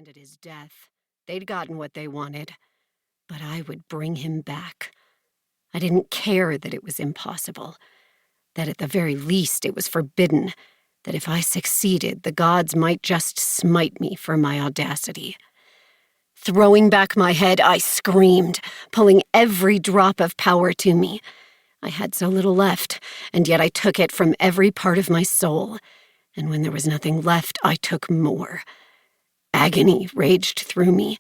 demanded his death. They'd gotten what they wanted, but I would bring him back. I didn't care that it was impossible, that at the very least it was forbidden, that if I succeeded, the gods might just smite me for my audacity. Throwing back my head, I screamed, pulling every drop of power to me. I had so little left, and yet I took it from every part of my soul. And when there was nothing left, I took more. Agony raged through me,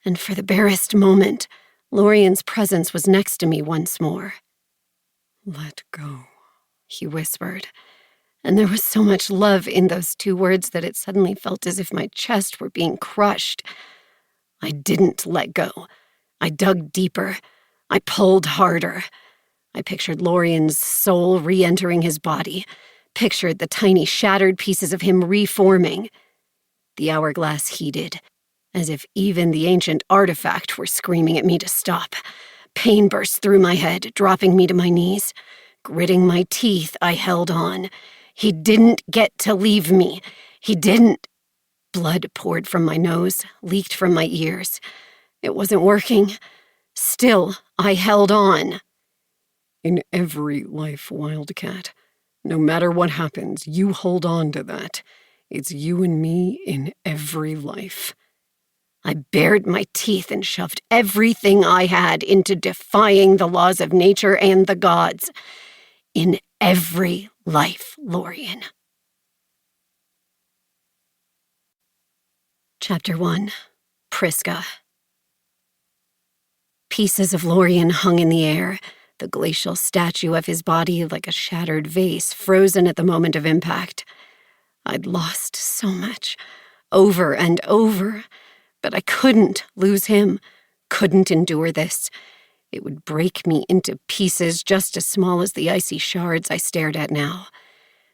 and for the barest moment, Lorien's presence was next to me once more. "Let go," he whispered, and there was so much love in those two words that it suddenly felt as if my chest were being crushed. I didn't let go. I dug deeper. I pulled harder. I pictured Lorien's soul re-entering his body, pictured the tiny shattered pieces of him reforming. The hourglass heated, as if even the ancient artifact were screaming at me to stop. Pain burst through my head, dropping me to my knees. Gritting my teeth, I held on. He didn't get to leave me. He didn't. Blood poured from my nose, leaked from my ears. It wasn't working. Still, I held on. "In every life, Wildcat, no matter what happens, you hold on to that. It's you and me in every life." I bared my teeth and shoved everything I had into defying the laws of nature and the gods. In every life, Lorien. Chapter 1. Prisca. Pieces of Lorien hung in the air, the glacial statue of his body like a shattered vase, frozen at the moment of impact. I'd lost so much, over and over, but I couldn't lose him, couldn't endure this. It would break me into pieces just as small as the icy shards I stared at now.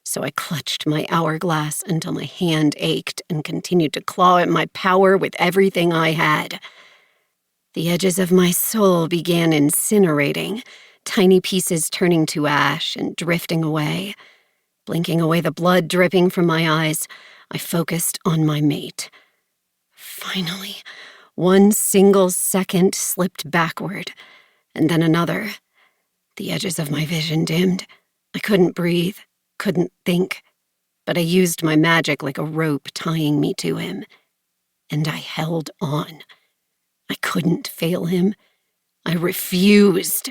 So I clutched my hourglass until my hand ached and continued to claw at my power with everything I had. The edges of my soul began incinerating, tiny pieces turning to ash and drifting away. Blinking away the blood dripping from my eyes, I focused on my mate. Finally, one single second slipped backward, and then another. The edges of my vision dimmed. I couldn't breathe, couldn't think, but I used my magic like a rope tying me to him. And I held on. I couldn't fail him. I refused.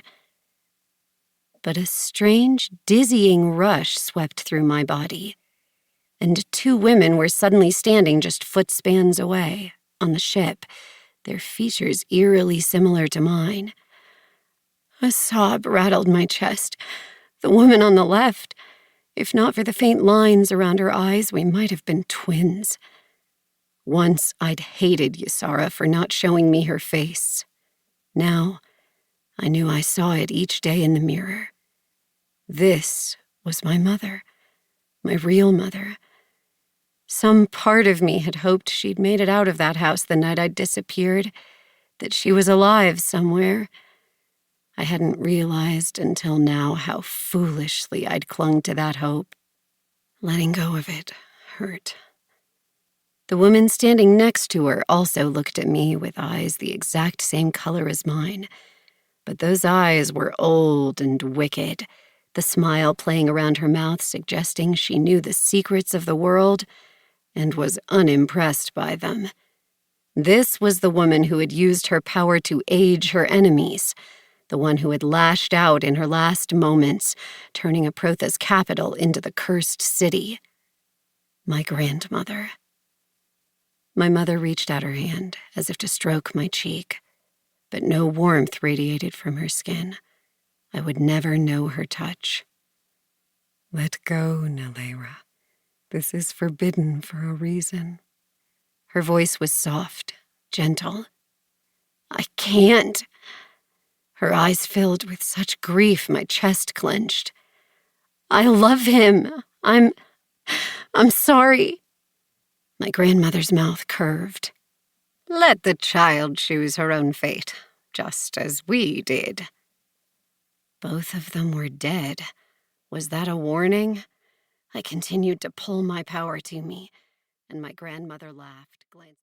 But a strange, dizzying rush swept through my body, and two women were suddenly standing just footspans away, on the ship, their features eerily similar to mine. A sob rattled my chest. The woman on the left. If not for the faint lines around her eyes, we might have been twins. Once I'd hated Ysara for not showing me her face. Now, I knew I saw it each day in the mirror. This was my mother, my real mother. Some part of me had hoped she'd made it out of that house the night I'd disappeared, that she was alive somewhere. I hadn't realized until now how foolishly I'd clung to that hope. Letting go of it hurt. The woman standing next to her also looked at me with eyes the exact same color as mine, but those eyes were old and wicked, the smile playing around her mouth suggesting she knew the secrets of the world and was unimpressed by them. This was the woman who had used her power to age her enemies, the one who had lashed out in her last moments, turning Aprotha's capital into the cursed city. My grandmother. My mother reached out her hand as if to stroke my cheek, but no warmth radiated from her skin. I would never know her touch. "Let go, Nalera. This is forbidden for a reason." Her voice was soft, gentle. "I can't." Her eyes filled with such grief my chest clenched. "I love him. I'm sorry." My grandmother's mouth curved. "Let the child choose her own fate, just as we did." Both of them were dead. Was that a warning? I continued to pull my power to me, and my grandmother laughed, glancing